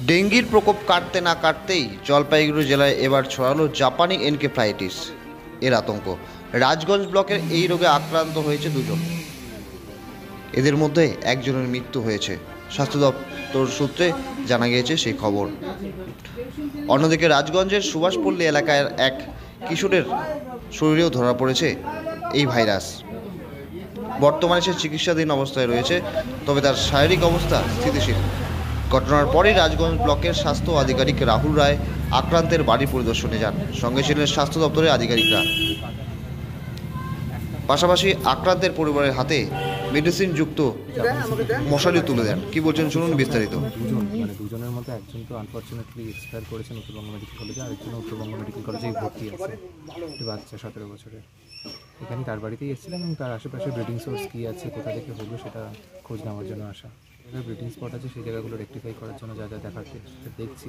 ডেঙ্গির প্রকোপ কাটতে না কাটতেই জলপাইগুড়ি জেলায় এবার ছড়ালো জাপানি এনকেফ্লাইটিস এর আতঙ্ক। রাজগঞ্জ ব্লকের এই রোগে আক্রান্ত হয়েছে দুজন, এদের মধ্যে একজনের মৃত্যু হয়েছে। স্বাস্থ্য দপ্তর সূত্রে জানা গিয়েছে সেই খবর। অন্যদিকে রাজগঞ্জের সুভাষপল্লী এলাকায় এক কিশোরের শরীরেও ধরা পড়েছে এই ভাইরাস। বর্তমানে সে চিকিৎসাধীন অবস্থায় রয়েছে, তবে তার শারীরিক অবস্থা স্থিতিশীল। ঘটনার পরই রাজগঞ্জ ব্লকের স্বাস্থ্য আধিকারিক রাহুল রায় আক্রান্তের বাড়ি পরিদর্শনে যান। সঙ্গে ছিলেন স্বাস্থ্য দপ্তরের আধিকারিকরা। পাশাপাশি আক্রান্তের পরিবারের হাতে মেডিসিন যুক্ত মশারি তুলে দেন। কি বলছেন শুনুন বিস্তারিত। দুজনের মধ্যে একজন তো আনফর্চুনেটলি এক্সপায়ার করেছেন উত্তরবঙ্গ মেডিকেল কলেজে, আরেকজন উত্তরবঙ্গ মেডিকেল কলেজেই ভর্তি আছে, একটি বাচ্চা 17 বছরের। এখানে তার বাড়িতেই এসেছিলাম এবং তার আশেপাশে ব্রিডিং সোর্স কী আছে, কোথা থেকে হলো সেটা খোঁজ নেওয়ার জন্য আসা। ব্রিডিং স্পট আছে, সেই জায়গাগুলো রেকটিফাই করার জন্য যা যা দেখাতে দেখছি।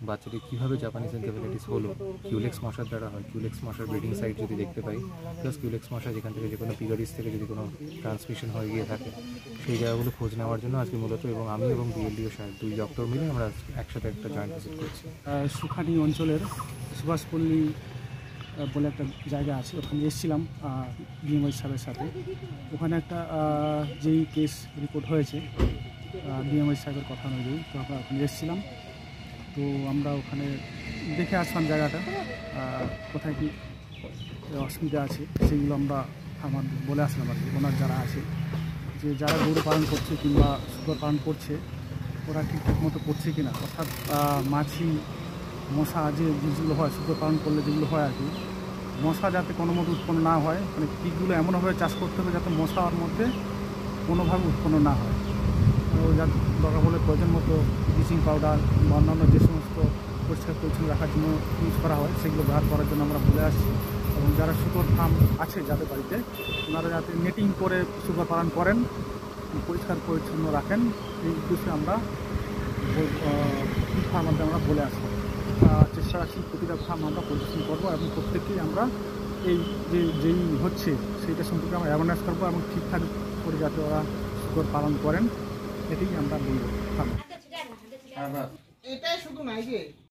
বাচ্চাটি কীভাবে জাপানিজ এনকেফ্যালাইটিস হলো, কিউলেক্স মশার দ্বারা হয়। কিউলেক্স মশার ব্রিডিং সাইট যদি দেখতে পাই, প্লাস কিউলেক্স মশা যেখান থেকে যে কোনো পিগারিস থেকে যদি কোনো ট্রান্সমিশন হয়ে গিয়ে থাকে, সেই জায়গাগুলো খোঁজ নেওয়ার জন্য আজকে মূলত এবং আমি এবং বিএলডিও সাহেব দুই ডক্টর মিলে আমরা একসাথে একটা জয়েন্ট ভিজিট করছি। সুখানি অঞ্চলের সুভাষপল্লী বলে একটা জায়গা আছে, ওখানে এসেছিলাম বিএমআই সাহেবের সাথে। ওখানে একটা যেই কেস রিপোর্ট হয়েছে বিএমআই সাহেবের কথা অনুযায়ী, তো আমরা ওখানে এসেছিলাম। তো আমরা ওখানে দেখে আসলাম জায়গাটা, কোথায় কী অসুবিধা আছে সেগুলো আমরা বলে আসলাম আর কি। ওনার যারা আছে, যে যারা গরু পালন করছে কিংবা শুকর পালন করছে, ওরা ঠিকঠাক মতো করছে কিনা, অর্থাৎ মাছি মশা যে জিনিসগুলো হয় শুকর পালন করলে যেগুলো হয় আর কি, মশা যাতে কোনো মতো উৎপন্ন না হয়, মানে পিকগুলো এমনভাবে চাষ করতে হবে যাতে মশার মধ্যে কোনোভাবে উৎপন্ন না হয়। তো যার দরকার হলে প্রয়োজন মতো ব্লিচিং পাউডার বা অন্যান্য যে সমস্ত পরিষ্কার পরিচ্ছন্ন রাখার জন্য ইউজ করা হয় সেগুলো ব্যবহার করার জন্য আমরা বলে আসছি। এবং যারা শুকর ফার্ম আছে যাদের বাড়িতে, ওনারা যাতে নেটিং করে শুকর পালন করেন, পরিষ্কার পরিচ্ছন্ন রাখেন, এই উদ্দেশ্যে আমরা ফার্মারদের আমরা বলে আসবো। চেষ্টা রাখছি প্রতিটা ফার্ম আমরা পরিদর্শন করবো এবং প্রত্যেককেই আমরা এই যেই হচ্ছে সেইটা সম্পর্কে আমরা অ্যাওয়ারনেস করবো এবং ঠিকঠাক করে যাতে ওরা শুকর পালন করেন, এটাই আমরা বলবো। এটাই শুধু নাই যে